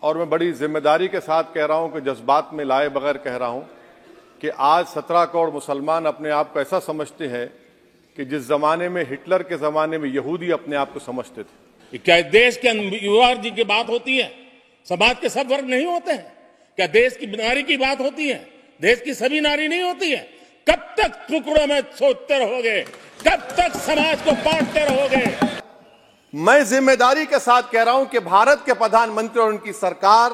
और मैं बड़ी जिम्मेदारी के साथ कह रहा हूं कि जज्बात में लाए बगैर कह रहा हूं कि आज 17 करोड़ मुसलमान अपने आप को ऐसा समझते हैं कि जिस जमाने में हिटलर के जमाने में यहूदी अपने आप को समझते थे। क्या देश के युवा जी की बात होती है? समाज के सब वर्ग नहीं होते हैं? क्या देश की नारी की बात होती है? देश की सभी नारी नहीं होती है? कब तक टुकड़ों में सोचते रहोगे? कब तक समाज को बांटते रहोगे? मैं जिम्मेदारी के साथ कह रहा हूं कि भारत के प्रधानमंत्री और उनकी सरकार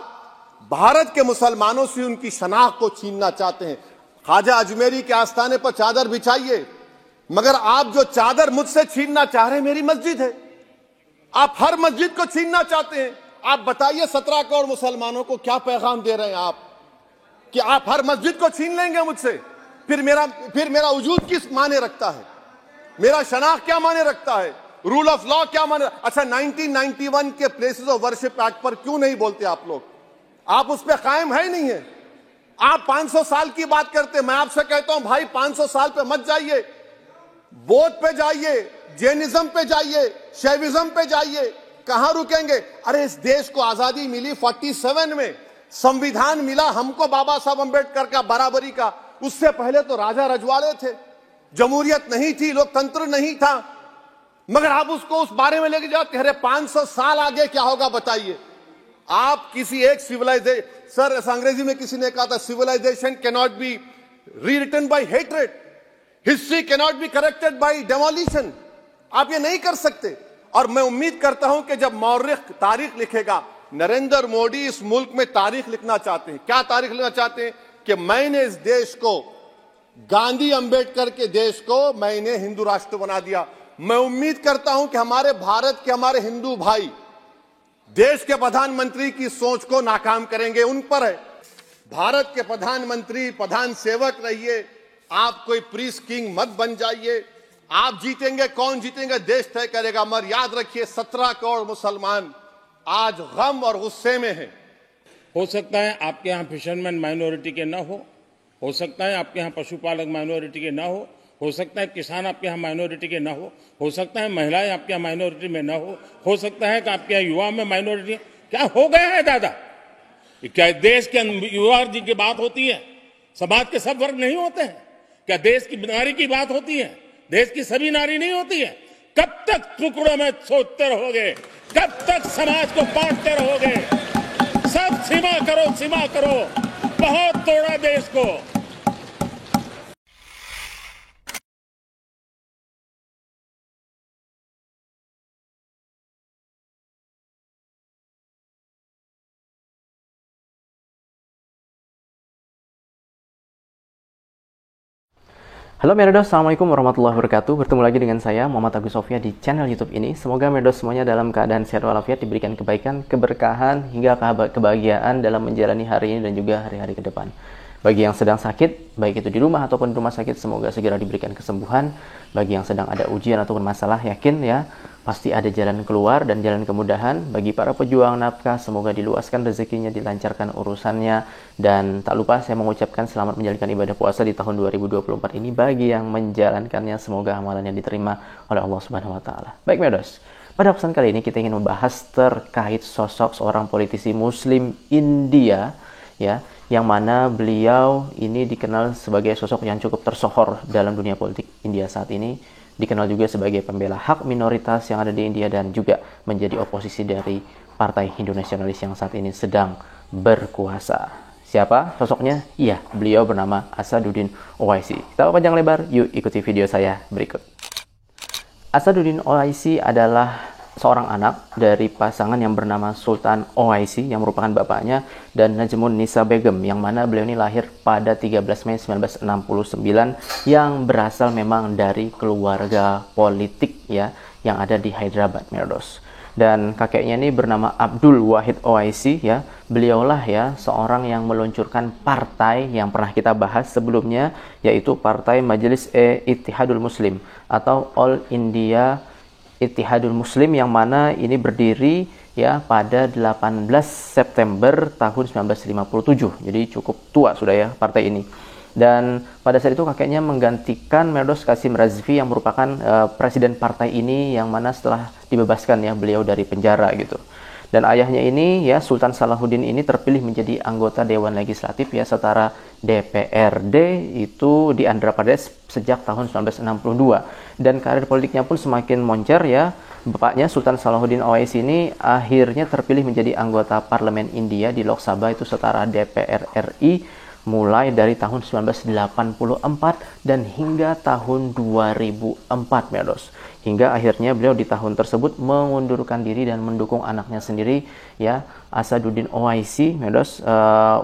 भारत के मुसलमानों से उनकी शनाख्त को छीनना चाहते हैं। ख्वाजा अजमेरी के आस्थाने पर चादर बिछाइए, मगर आप जो चादर मुझसे छीनना चाह रहे हैं मेरी मस्जिद है। आप हर मस्जिद को छीनना चाहते हैं। आप बताइए 17 करोड़ मुसलमानों को क्या पैगाम दे रहे हैं आप कि आप हर मस्जिद को छीन लेंगे मुझसे? फिर मेरा वजूद किस माने रखता है? मेरा शनाख्त क्या माने रखता है? रूल ऑफ लॉ क्या माने? अच्छा, 1991 के प्लेसेस ऑफ वर्शिप एक्ट पर क्यों नहीं बोलते आप लोग? आप उस पर कायम है नहीं है। आप 500 साल की बात करते। मैं आपसे कहता हूं भाई 500 साल पे मत जाइए, बौद्ध पे जाइए, जैनिज्म पे जाइए, शैविज्म पे जाइए। कहां रुकेंगे? अरे इस देश को आजादी मिली 47 में, संविधान मिला हमको बाबा साहब अंबेडकर का बराबरी का। उससे पहले तो राजा रजवाड़े थे, जमहूरियत नहीं थी, लोकतंत्र नहीं था, मगर आप उसको उस बारे में लेके जाते। अरे 500 साल आगे क्या होगा बताइए? आप किसी एक सिविलाइजेशन, सर अंग्रेजी में किसी ने कहा था civilisation can not be rewritten by hatred, history can not be corrected by demolition. आप ये नहीं कर सकते। और मैं उम्मीद करता हूं कि जब मौर्रिख तारीख लिखेगा, नरेंद्र मोदी इस मुल्क में तारीख लिखना चाहते हैं। क्या तारीख लिखना चाहते हैं? कि मैंने इस देश को, गांधी अंबेडकर के देश को मैंने हिंदू राष्ट्र बना दिया। मैं उम्मीद करता हूं कि हमारे भारत के हमारे हिंदू भाई देश के प्रधानमंत्री की सोच को नाकाम करेंगे। उन पर है। भारत के प्रधानमंत्री प्रधान सेवक रहिए, आप कोई प्रीस किंग मत बन जाइए। आप जीतेंगे, कौन जीतेंगे देश तय करेगा। मगर याद रखिए 17 करोड़ मुसलमान आज गम और गुस्से में हैं। हो सकता है आपके यहाँ फिशरमैन माइनॉरिटी के ना हो सकता है आपके यहाँ पशुपालक माइनॉरिटी के ना हो सकता है किसान आपके यहाँ माइनॉरिटी के ना हो सकता है महिलाएं आपके यहाँ माइनॉरिटी में ना हो सकता है कि आपके यहाँ युवा में माइनॉरिटी। क्या हो गया है दादा? क्या देश के युवा जी की बात होती है? समाज के सब वर्ग नहीं होते हैं? क्या देश की नारी की बात होती है? देश की सभी नारी नहीं होती है? कब तक टुकड़ों में सोचते रहोगे? कब तक समाज को बांटते रहोगे? सब सीमा करो, सीमा करो। बहुत तोड़ा देश को। Halo Merdos, Assalamualaikum warahmatullahi wabarakatuh. Bertemu lagi dengan saya Muhammad Agus Sofia di channel YouTube ini. Semoga Merdos semuanya dalam keadaan sehat walafiat, diberikan kebaikan, keberkahan, hingga kebahagiaan dalam menjalani hari ini dan juga hari-hari ke depan. Bagi yang sedang sakit, baik itu di rumah ataupun di rumah sakit, semoga segera diberikan kesembuhan. Bagi yang sedang ada ujian ataupun masalah, yakin ya, pasti ada jalan keluar dan jalan kemudahan. Bagi para pejuang nafkah, semoga diluaskan rezekinya, dilancarkan urusannya. Dan tak lupa saya mengucapkan selamat menjalankan ibadah puasa di tahun 2024 ini. Bagi yang menjalankannya, semoga amalannya diterima oleh Allah Subhanahu wa Ta'ala. Baik Merdos, pada pesan kali ini kita ingin membahas terkait sosok seorang politisi Muslim India, ya, yang mana beliau ini dikenal sebagai sosok yang cukup tersohor dalam dunia politik India saat ini. Dikenal juga sebagai pembela hak minoritas yang ada di India dan juga menjadi oposisi dari Partai Hindu Nasionalis yang saat ini sedang berkuasa. Siapa sosoknya? Iya, beliau bernama Asaduddin Owaisi. Tanpa panjang lebar, yuk ikuti video saya berikut. Asaduddin Owaisi adalah seorang anak dari pasangan yang bernama Sultan Owaisi yang merupakan bapaknya dan Najmun Nisa Begum, yang mana beliau ini lahir pada 13 Mei 1969 yang berasal memang dari keluarga politik ya yang ada di Hyderabad, Merdos. Dan kakeknya ini bernama Abdul Wahid Owaisi ya. Beliaulah ya seorang yang meluncurkan partai yang pernah kita bahas sebelumnya, yaitu Partai Majelis-e-Ittihadul Muslim atau All India Ittihadul Muslim, yang mana ini berdiri ya pada 18 September tahun 1957. Jadi cukup tua sudah ya partai ini. Dan pada saat itu kakeknya menggantikan Merdos Qasim Razvi yang merupakan presiden partai ini, yang mana setelah dibebaskan ya beliau dari penjara gitu. Dan ayahnya ini ya Sultan Salahuddin ini terpilih menjadi anggota Dewan Legislatif ya setara DPRD itu di Andhra Pradesh sejak tahun 1962. Dan karir politiknya pun semakin moncer ya. Bapaknya Sultan Salahuddin Owaisi ini akhirnya terpilih menjadi anggota Parlemen India di Lok Sabha itu setara DPR RI mulai dari tahun 1984 dan hingga tahun 2004 Medos. Hingga akhirnya beliau di tahun tersebut mengundurkan diri dan mendukung anaknya sendiri ya Asaduddin Owaisi Medos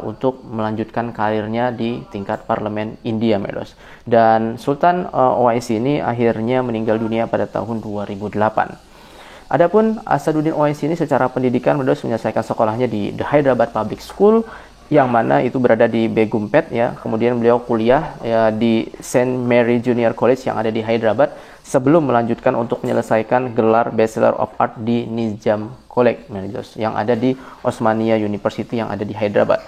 untuk melanjutkan karirnya di tingkat parlemen India Medos. Dan Sultan Owaisi ini akhirnya meninggal dunia pada tahun 2008. Adapun Asaduddin Owaisi ini secara pendidikan Medos menyelesaikan sekolahnya di The Hyderabad Public School yang mana itu berada di Begumpet ya. Kemudian beliau kuliah ya di Saint Mary Junior College yang ada di Hyderabad sebelum melanjutkan untuk menyelesaikan gelar Bachelor of Art di Nizam College yang ada di Osmania University yang ada di Hyderabad.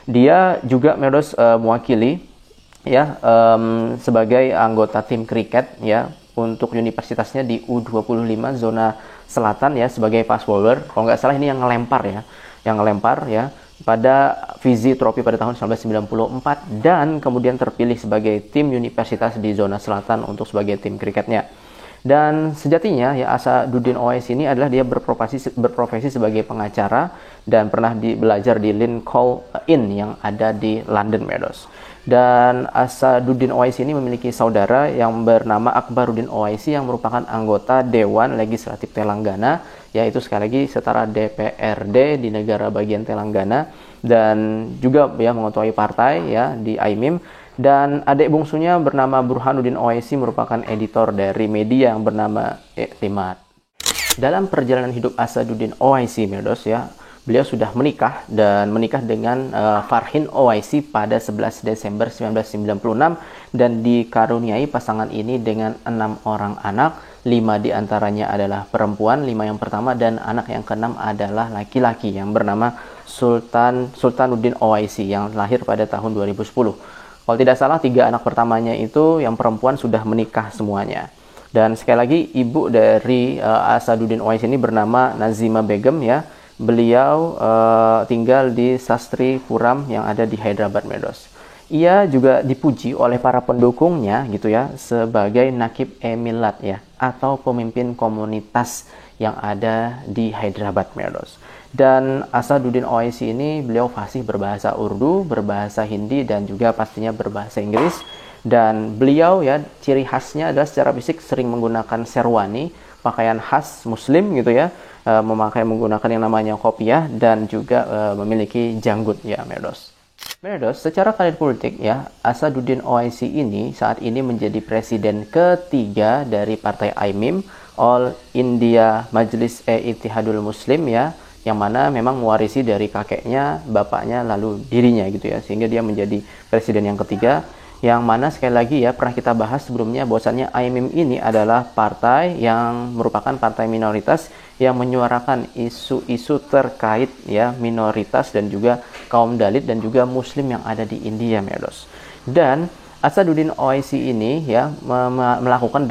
Dia juga mewakili ya sebagai anggota tim kriket ya untuk universitasnya di U25 zona selatan ya sebagai fast bowler. Kalau nggak salah ini yang ngelempar ya pada Fizzy Trophy pada tahun 1994 dan kemudian terpilih sebagai tim universitas di zona selatan untuk sebagai tim kriketnya. Dan sejatinya ya Asaduddin Owaisi ini adalah dia berprofesi sebagai pengacara dan pernah belajar di Lincoln Inn yang ada di London Meadows. Dan Asaduddin Owaisi ini memiliki saudara yang bernama Akbaruddin Owaisi yang merupakan anggota Dewan Legislatif Telangana, yaitu sekali lagi setara DPRD di negara bagian Telangana dan juga ya mengetuai partai ya di AIMIM. Dan adik bungsunya bernama Burhanuddin Owaisi merupakan editor dari media yang bernama Iktimat. Dalam perjalanan hidup Asaduddin Owaisi Meadows ya, beliau sudah menikah dengan Farhin Owaisi pada 11 Desember 1996 dan dikaruniai pasangan ini dengan 6 orang anak, 5 diantaranya adalah perempuan, 5 yang pertama, dan anak yang ke-6 adalah laki-laki yang bernama Sultanuddin Owaisi yang lahir pada tahun 2010. Kalau tidak salah 3 anak pertamanya itu yang perempuan sudah menikah semuanya. Dan sekali lagi ibu dari Asaduddin Owaisi ini bernama Nazima Begum ya. Beliau tinggal di Sastri Puram yang ada di Hyderabad Meadows. Ia juga dipuji oleh para pendukungnya gitu ya sebagai Nakib Emilat ya atau pemimpin komunitas yang ada di Hyderabad Meadows. Dan Asaduddin Owaisi ini beliau fasih berbahasa Urdu, berbahasa Hindi dan juga pastinya berbahasa Inggris. Dan beliau ya ciri khasnya adalah secara fisik sering menggunakan sherwani, pakaian khas muslim gitu ya, menggunakan yang namanya kopiah dan juga memiliki janggut ya Meadows. Secara karir politik ya, Asaduddin Owaisi ini saat ini menjadi presiden ketiga dari partai AIMIM, All India Majlis-e-Ittihadul Muslim ya, yang mana memang mewarisi dari kakeknya, bapaknya, lalu dirinya gitu ya, sehingga dia menjadi presiden yang ketiga. Yang mana sekali lagi ya pernah kita bahas sebelumnya bahwasannya AIMIM ini adalah partai yang merupakan partai minoritas yang menyuarakan isu-isu terkait ya minoritas dan juga kaum Dalit dan juga Muslim yang ada di India Meadows. Dan Asaduddin Owaisi ini ya melakukan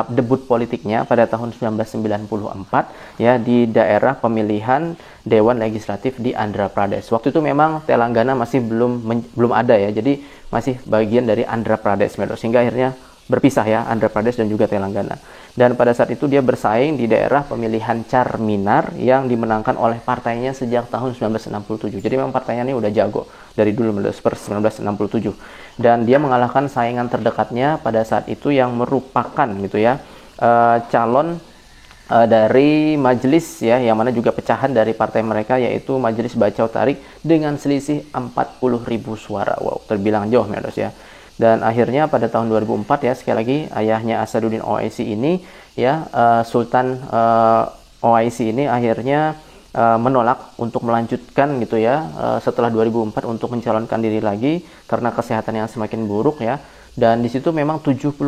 debut politiknya pada tahun 1994 ya di daerah pemilihan Dewan Legislatif di Andhra Pradesh. Waktu itu memang Telangana masih belum ada ya. Jadi masih bagian dari Andhra Pradesh Meadows. Sehingga akhirnya berpisah ya Andhra Pradesh dan juga Telangana. Dan pada saat itu dia bersaing di daerah pemilihan Charminar yang dimenangkan oleh partainya sejak tahun 1967. Jadi memang partainya ini udah jago dari dulu per 1967. Dan dia mengalahkan saingan terdekatnya pada saat itu yang merupakan gitu ya calon dari majelis ya yang mana juga pecahan dari partai mereka yaitu Majelis Bachau Tarik dengan selisih 40.000 suara. Wow, terbilang jauh Meadows ya. Dan akhirnya pada tahun 2004 ya sekali lagi ayahnya Asaduddin Owaisi ini ya Sultan Owaisi ini akhirnya menolak untuk melanjutkan gitu ya setelah 2004 untuk mencalonkan diri lagi karena kesehatan yang semakin buruk ya. Dan di situ memang 70%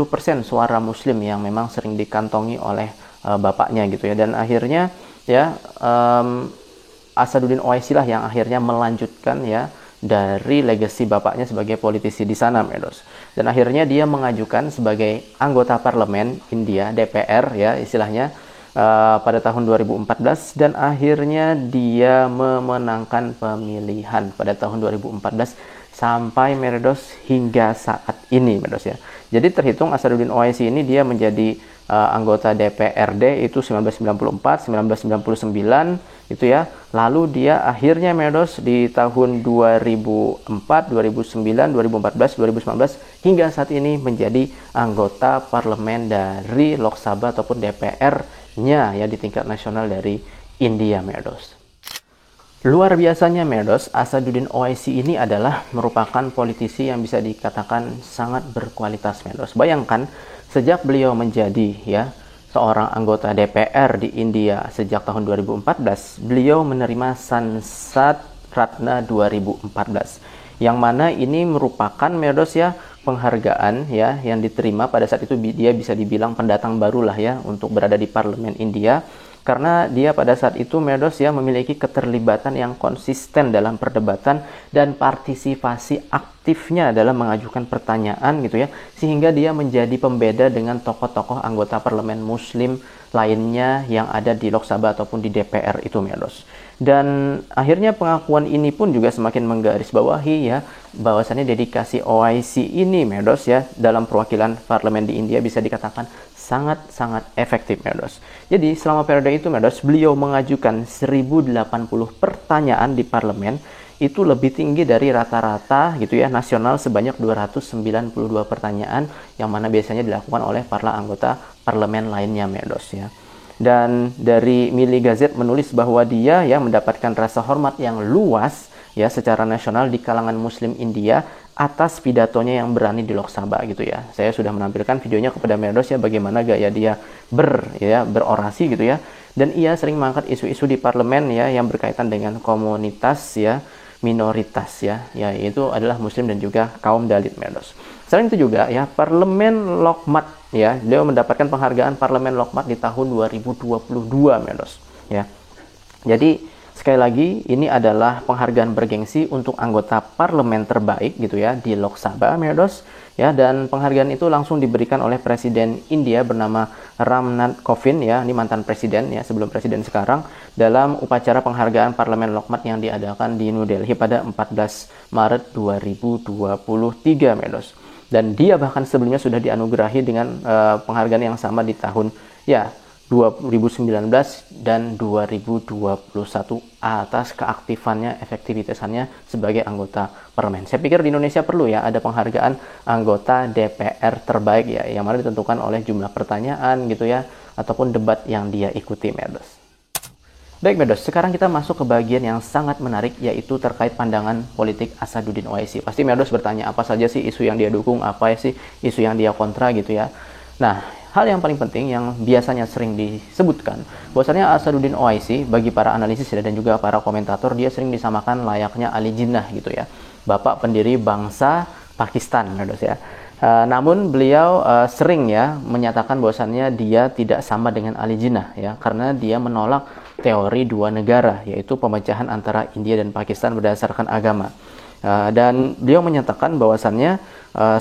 suara muslim yang memang sering dikantongi oleh bapaknya gitu ya. Dan akhirnya ya Asaduddin Owaisi lah yang akhirnya melanjutkan ya dari legasi bapaknya sebagai politisi di sana Meadows. Dan akhirnya dia mengajukan sebagai anggota parlemen India DPR ya istilahnya pada tahun 2014 dan akhirnya dia memenangkan pemilihan pada tahun 2014 sampai Merdos hingga saat ini Merdos ya. Jadi terhitung Asaduddin Owaisi ini dia menjadi anggota DPRD itu 1994, 1999 gitu ya. Lalu dia akhirnya Merdos di tahun 2004, 2009, 2014, 2019 hingga saat ini menjadi anggota parlemen dari Lok Sabha ataupun DPR-nya ya di tingkat nasional dari India Merdos. Luar biasanya Merdos, Asaduddin Owaisi ini adalah merupakan politisi yang bisa dikatakan sangat berkualitas Merdos. Bayangkan sejak beliau menjadi ya seorang anggota DPR di India sejak tahun 2014, beliau menerima Sansad Ratna 2014. Yang mana ini merupakan Merdos ya penghargaan ya yang diterima pada saat itu dia bisa dibilang pendatang barulah ya untuk berada di parlemen India. Karena dia pada saat itu Merdos ya memiliki keterlibatan yang konsisten dalam perdebatan dan partisipasi aktifnya dalam mengajukan pertanyaan gitu ya, sehingga dia menjadi pembeda dengan tokoh-tokoh anggota parlemen muslim lainnya yang ada di Lok Sabha ataupun di DPR itu Merdos. Dan akhirnya pengakuan ini pun juga semakin menggarisbawahi ya bahwasannya dedikasi Owaisi ini Merdos ya dalam perwakilan parlemen di India bisa dikatakan sangat-sangat efektif Merdos. Jadi selama periode itu Merdos beliau mengajukan 1080 pertanyaan di parlemen, itu lebih tinggi dari rata-rata gitu ya nasional sebanyak 292 pertanyaan yang mana biasanya dilakukan oleh para anggota parlemen lainnya Merdos ya. Dan dari Mili Gazette menulis bahwa dia ya mendapatkan rasa hormat yang luas ya secara nasional di kalangan muslim India atas pidatonya yang berani di Lok Sabha gitu ya. Saya sudah menampilkan videonya kepada Merdos ya bagaimana gaya dia berorasi gitu ya. Dan ia sering mengangkat isu-isu di parlemen ya yang berkaitan dengan komunitas ya minoritas ya, yaitu adalah muslim dan juga kaum Dalit Merdos. Selain itu juga ya parlemen Lokmat ya, beliau mendapatkan penghargaan parlemen Lokmat di tahun 2022 Merdos ya. Jadi sekali lagi, ini adalah penghargaan bergengsi untuk anggota parlemen terbaik gitu ya di Lok Sabha Merdos ya, dan penghargaan itu langsung diberikan oleh Presiden India bernama Ram Nath Kovind ya, ini mantan presiden ya sebelum presiden sekarang, dalam upacara penghargaan parlemen Lokmat yang diadakan di New Delhi pada 14 Maret 2023 Merdos. Dan dia bahkan sebelumnya sudah dianugerahi dengan penghargaan yang sama di tahun ya 2019 dan 2021 atas keaktifannya, efektivitasannya sebagai anggota parlemen. Saya pikir di Indonesia perlu ya ada penghargaan anggota DPR terbaik ya, yang mana ditentukan oleh jumlah pertanyaan gitu ya, ataupun debat yang dia ikuti Merdos. Baik Merdos, sekarang kita masuk ke bagian yang sangat menarik, yaitu terkait pandangan politik Asaduddin Owaisi. Pasti Merdos bertanya apa saja sih isu yang dia dukung, apa sih isu yang dia kontra gitu ya. Nah, hal yang paling penting yang biasanya sering disebutkan bahwasanya Asaduddin Owaisi bagi para analisis dan juga para komentator dia sering disamakan layaknya Ali Jinnah gitu ya, bapak pendiri bangsa Pakistan Merdos ya. Namun beliau sering ya menyatakan bahwasannya dia tidak sama dengan Ali Jinnah ya, karena dia menolak teori dua negara, yaitu pemecahan antara India dan Pakistan berdasarkan agama. Dan beliau menyatakan bahwasannya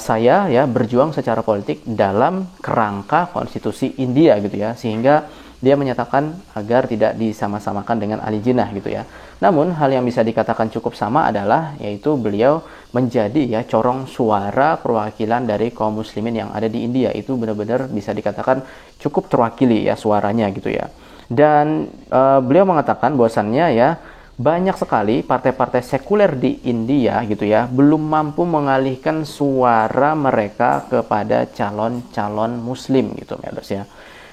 saya ya berjuang secara politik dalam kerangka konstitusi India gitu ya, sehingga dia menyatakan agar tidak disama-samakan dengan Ali Jinnah gitu ya. Namun hal yang bisa dikatakan cukup sama adalah yaitu beliau menjadi ya corong suara perwakilan dari kaum muslimin yang ada di India, itu benar-benar bisa dikatakan cukup terwakili ya suaranya gitu ya. Dan beliau mengatakan bahwasannya ya banyak sekali partai-partai sekuler di India gitu ya belum mampu mengalihkan suara mereka kepada calon-calon muslim gitu Merdos ya.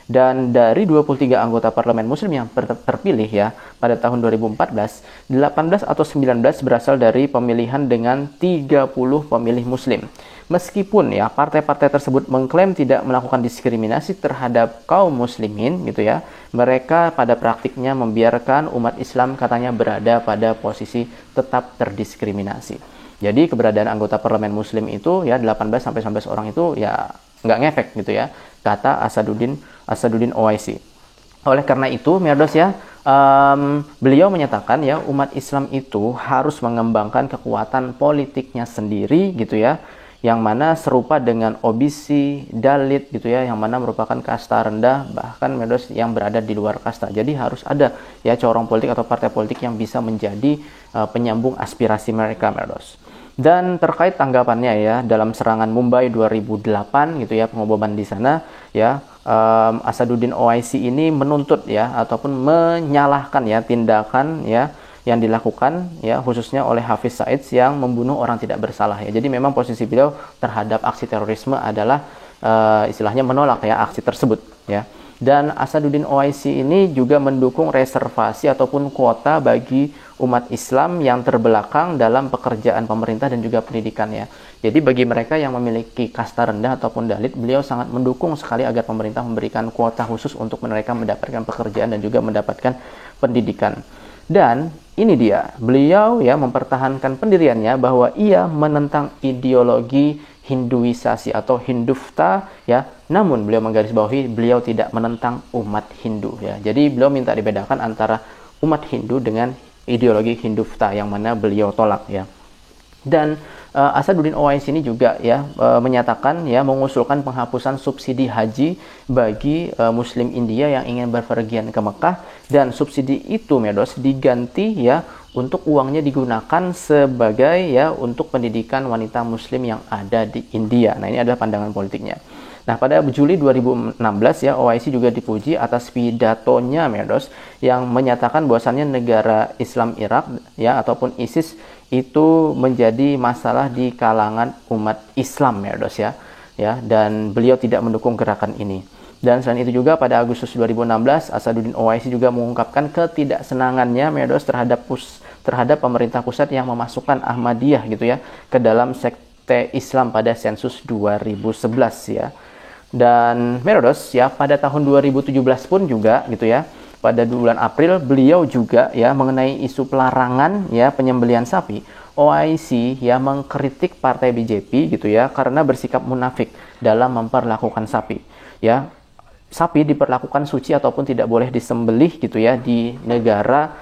Dan dari 23 anggota parlemen muslim yang terpilih ya pada tahun 2014, 18 atau 19 berasal dari pemilihan dengan 30 pemilih muslim. Meskipun ya partai-partai tersebut mengklaim tidak melakukan diskriminasi terhadap kaum muslimin gitu ya, mereka pada praktiknya membiarkan umat Islam katanya berada pada posisi tetap terdiskriminasi. Jadi keberadaan anggota parlemen muslim itu ya 18 sampai 19 orang itu ya nggak ngefek gitu ya, kata Asaduddin Owaisi. Oleh karena itu Merdos ya, beliau menyatakan ya umat Islam itu harus mengembangkan kekuatan politiknya sendiri gitu ya, yang mana serupa dengan OBC, Dalit gitu ya, yang mana merupakan kasta rendah, bahkan Merdos yang berada di luar kasta. Jadi harus ada ya corong politik atau partai politik yang bisa menjadi penyambung aspirasi mereka, Merdos. Dan terkait tanggapannya ya dalam serangan Mumbai 2008 gitu ya, pengoboman di sana ya, Asaduddin Owaisi ini menuntut ya ataupun menyalahkan ya tindakan ya yang dilakukan ya khususnya oleh Hafiz Said yang membunuh orang tidak bersalah ya. Jadi memang posisi beliau terhadap aksi terorisme adalah istilahnya menolak ya aksi tersebut ya. Dan Asaduddin Owaisi ini juga mendukung reservasi ataupun kuota bagi umat Islam yang terbelakang dalam pekerjaan pemerintah dan juga pendidikan ya. Jadi bagi mereka yang memiliki kasta rendah ataupun dalit, beliau sangat mendukung sekali agar pemerintah memberikan kuota khusus untuk mereka mendapatkan pekerjaan dan juga mendapatkan pendidikan. Dan ini dia, beliau ya mempertahankan pendiriannya bahwa ia menentang ideologi Hinduisasi atau Hindufta ya. Namun beliau menggarisbawahi beliau tidak menentang umat Hindu ya. Jadi beliau minta dibedakan antara umat Hindu dengan ideologi Hindufta yang mana beliau tolak ya. Dan Asaduddin Owaisi ini juga ya menyatakan ya mengusulkan penghapusan subsidi haji bagi Muslim India yang ingin berpergian ke Mekah, dan subsidi itu Merdos diganti ya untuk uangnya digunakan sebagai ya untuk pendidikan wanita Muslim yang ada di India. Nah, ini adalah pandangan politiknya. Nah, pada Juli 2016 ya, Owaisi juga dipuji atas pidatonya Merdos yang menyatakan bahwasannya negara Islam Irak ya ataupun ISIS itu menjadi masalah di kalangan umat Islam Merdos ya. Dan beliau tidak mendukung gerakan ini. Dan selain itu juga pada Agustus 2016 Asaduddin Owaisi juga mengungkapkan ketidaksenangannya Merdos terhadap pemerintah pusat yang memasukkan Ahmadiyah gitu ya ke dalam sekte Islam pada sensus 2011 ya. Dan Merdos ya pada tahun 2017 pun juga gitu ya, pada bulan April beliau juga ya mengenai isu pelarangan ya penyembelihan sapi, Owaisi ya mengkritik partai BJP gitu ya karena bersikap munafik dalam memperlakukan sapi ya. Sapi diperlakukan suci ataupun tidak boleh disembelih gitu ya di negara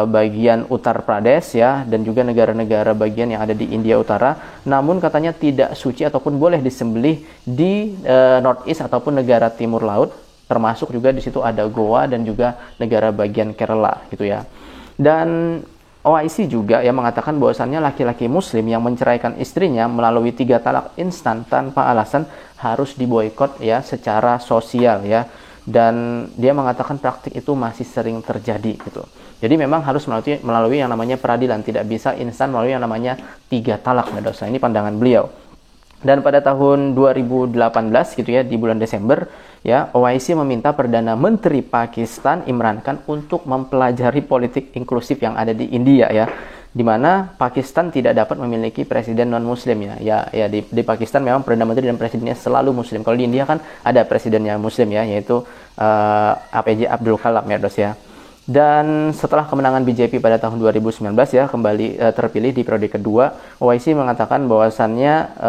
bagian Uttar Pradesh ya, dan juga negara-negara bagian yang ada di India Utara. Namun katanya tidak suci ataupun boleh disembelih di North East ataupun negara Timur Laut, termasuk juga di situ ada Goa dan juga negara bagian Kerala gitu ya. Dan Owaisi juga yang mengatakan bahwasannya laki-laki muslim yang menceraikan istrinya melalui 3 talak instan tanpa alasan harus diboikot ya secara sosial ya. Dan dia mengatakan praktik itu masih sering terjadi gitu. Jadi memang harus melalui yang namanya peradilan, tidak bisa instan melalui yang namanya 3 talak Merdos. Ini pandangan beliau. Dan pada tahun 2018 gitu ya, di bulan Desember ya, Owaisi meminta Perdana Menteri Pakistan Imran Khan untuk mempelajari politik inklusif yang ada di India ya, di mana Pakistan tidak dapat memiliki presiden non muslim ya. Di Pakistan memang Perdana Menteri dan presidennya selalu muslim. Kalau di India kan ada presidennya muslim ya, yaitu APJ Abdul Kalam Merdos ya. Dan setelah kemenangan BJP pada tahun 2019 ya, kembali terpilih di periode kedua, Owaisi mengatakan bahwasannya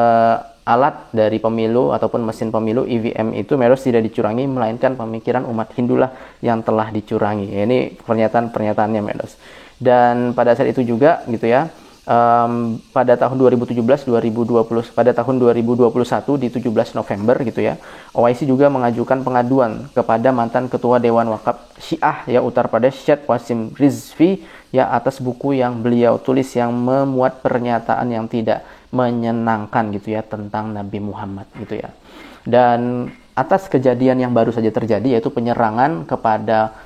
alat dari pemilu ataupun mesin pemilu EVM itu Merdos tidak dicurangi, melainkan pemikiran umat Hindu lah yang telah dicurangi. Ini pernyataan-pernyataannya Merdos. Dan pada saat itu juga gitu ya, pada tahun 2017-2020 di 17 November gitu ya, Owaisi juga mengajukan pengaduan kepada mantan ketua Dewan Wakaf Syiah ya Uttar Pradesh Syed Wasim Rizvi ya atas buku yang beliau tulis yang memuat pernyataan yang tidak menyenangkan gitu ya tentang Nabi Muhammad gitu ya. Dan atas kejadian yang baru saja terjadi, yaitu penyerangan kepada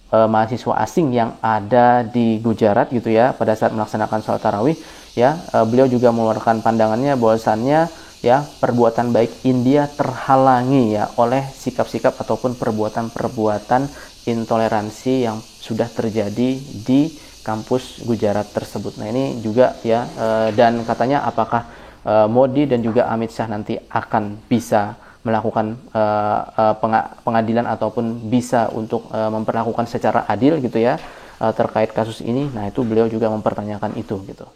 mahasiswa asing yang ada di Gujarat gitu ya pada saat melaksanakan sholat tarawih ya, beliau juga mengeluarkan pandangannya bahwasannya ya perbuatan baik India terhalangi ya oleh sikap-sikap ataupun perbuatan-perbuatan intoleransi yang sudah terjadi di kampus Gujarat tersebut. Nah, ini juga ya dan katanya apakah Modi dan juga Amit Shah nanti akan bisa melakukan pengadilan ataupun bisa untuk memperlakukan secara adil gitu ya terkait kasus ini. Nah, itu beliau juga mempertanyakan itu gitu.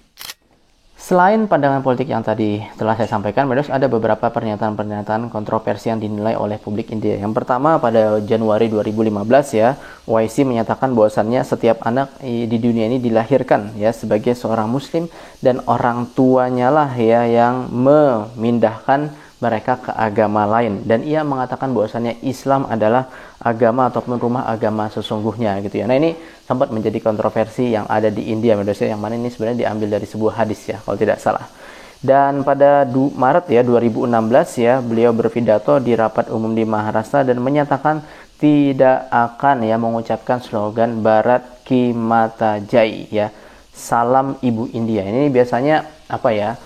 Selain pandangan politik yang tadi telah saya sampaikan, Medos, ada beberapa pernyataan-pernyataan kontroversi yang dinilai oleh publik India. Yang pertama, pada Januari 2015 ya, OIC menyatakan bahwasannya setiap anak di dunia ini dilahirkan ya sebagai seorang muslim dan orang tuanya lah ya yang memindahkan mereka ke agama lain, dan ia mengatakan bahwasannya Islam adalah agama ataupun rumah agama sesungguhnya gitu ya. Nah, ini sempat menjadi kontroversi yang ada di India, yang mana ini sebenarnya diambil dari sebuah hadis ya kalau tidak salah. Dan pada Maret ya 2016 ya, beliau berpidato di rapat umum di Maharashtra dan menyatakan tidak akan ya mengucapkan slogan Bharat Ki Mata Jai ya, salam Ibu India. Ini biasanya apa ya?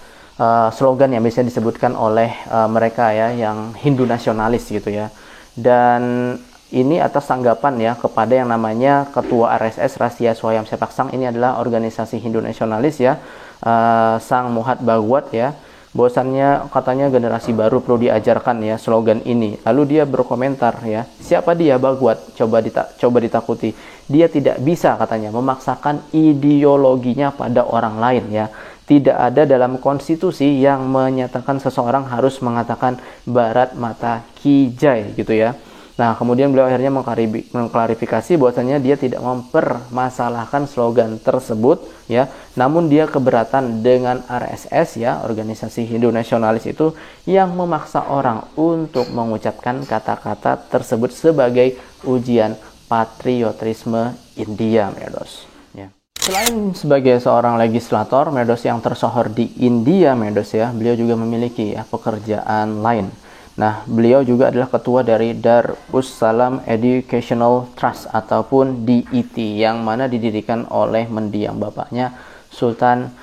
Slogan yang biasanya disebutkan oleh mereka ya yang Hindu nasionalis gitu ya. Dan ini atas tanggapan ya kepada yang namanya Ketua RSS Rasia Swayam Sepak Sang, ini adalah organisasi Hindu nasionalis ya, Sang Mohan Bhagwat ya, bahwasannya katanya generasi baru perlu diajarkan ya slogan ini. Lalu dia berkomentar ya, siapa dia Bhagwat? Coba ditakuti. Dia tidak bisa katanya memaksakan ideologinya pada orang lain ya. Tidak ada dalam konstitusi yang menyatakan seseorang harus mengatakan Bharat Mata Ki Jai gitu ya. Nah, kemudian beliau akhirnya mengklarifikasi bahwasanya dia tidak mempermasalahkan slogan tersebut ya, namun dia keberatan dengan RSS ya, organisasi Hindu nasionalis itu yang memaksa orang untuk mengucapkan kata-kata tersebut sebagai ujian patriotisme India, Medos. Ya. Selain sebagai seorang legislator, Medos, yang tersohor di India, Medos ya, beliau juga memiliki ya pekerjaan lain. Nah, beliau juga adalah ketua dari Darussalam Educational Trust ataupun DET, yang mana didirikan oleh mendiang bapaknya Sultan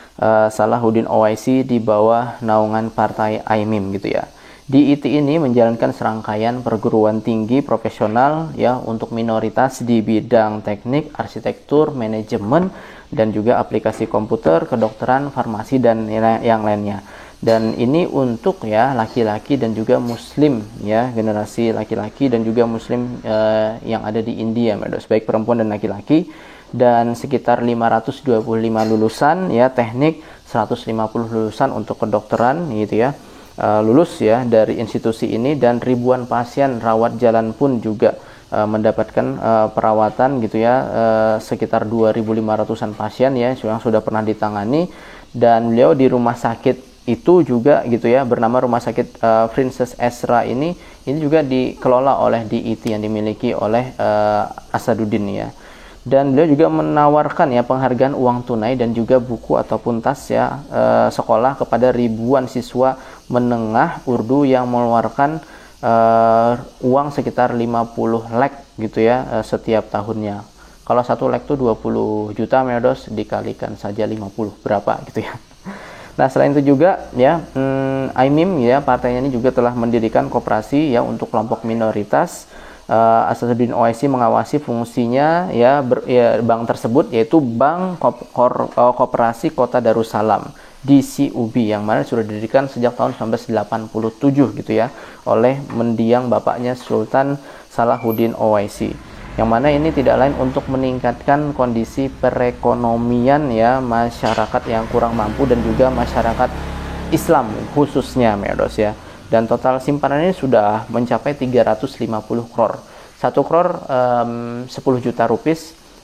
Salahuddin Owaisi di bawah naungan partai AIMIM gitu ya. DET ini menjalankan serangkaian perguruan tinggi profesional ya untuk minoritas di bidang teknik, arsitektur, manajemen, dan juga aplikasi komputer, kedokteran, farmasi, dan yang lainnya. Dan ini untuk ya laki-laki dan juga muslim ya, generasi laki-laki dan juga muslim yang ada di India, baik perempuan dan laki-laki. Dan sekitar 525 lulusan ya teknik, 150 lulusan untuk kedokteran gitu ya, lulus ya dari institusi ini, dan ribuan pasien rawat jalan pun juga mendapatkan perawatan gitu ya, sekitar 2.500-an pasien ya yang sudah pernah ditangani. Dan beliau di rumah sakit itu juga gitu ya, bernama Rumah Sakit Princess Ezra ini juga dikelola oleh DET yang dimiliki oleh Asaduddin ya. Dan beliau juga menawarkan ya penghargaan uang tunai dan juga buku ataupun tas ya sekolah kepada ribuan siswa menengah Urdu yang mengeluarkan uang sekitar 50 lakh gitu ya setiap tahunnya. Kalau satu lakh itu 20 juta, Medos, dikalikan saja 50 berapa gitu ya. Nah, selain itu juga ya AIMIM ya, partainya ini juga telah mendirikan koperasi ya untuk kelompok minoritas. Asaduddin Owaisi mengawasi fungsinya ya, bank tersebut, yaitu Bank Koperasi Kota Darussalam DCUB, yang mana sudah didirikan sejak tahun 1987 gitu ya oleh mendiang bapaknya Sultan Salahuddin Owaisi, yang mana ini tidak lain untuk meningkatkan kondisi perekonomian ya masyarakat yang kurang mampu dan juga masyarakat Islam khususnya, Medos ya. Dan total simpanannya sudah mencapai 350 crore. 1 crore 10 juta rupiah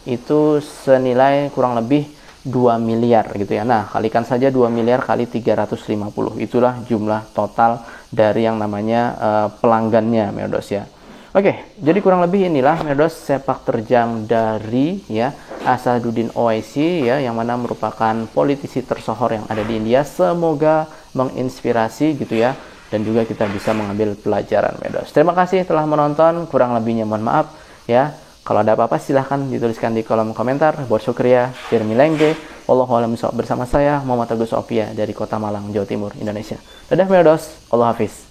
itu senilai kurang lebih 2 miliar gitu ya. Nah, kalikan saja 2 miliar kali 350. Itulah jumlah total dari yang namanya pelanggannya, Medos ya. Oke, jadi kurang lebih inilah, Medos, sepak terjang dari ya Asaduddin Owaisi ya, yang mana merupakan politisi tersohor yang ada di India. Semoga menginspirasi gitu ya, dan juga kita bisa mengambil pelajaran, Medos. Terima kasih telah menonton, kurang lebihnya mohon maaf ya. Kalau ada apa-apa silahkan dituliskan di kolom komentar. Buat syukriya, Firmilengge, Wallahualam bersama saya Muhammad Agus Sofia dari Kota Malang, Jawa Timur, Indonesia. Dadah, Medos, Allah Hafiz.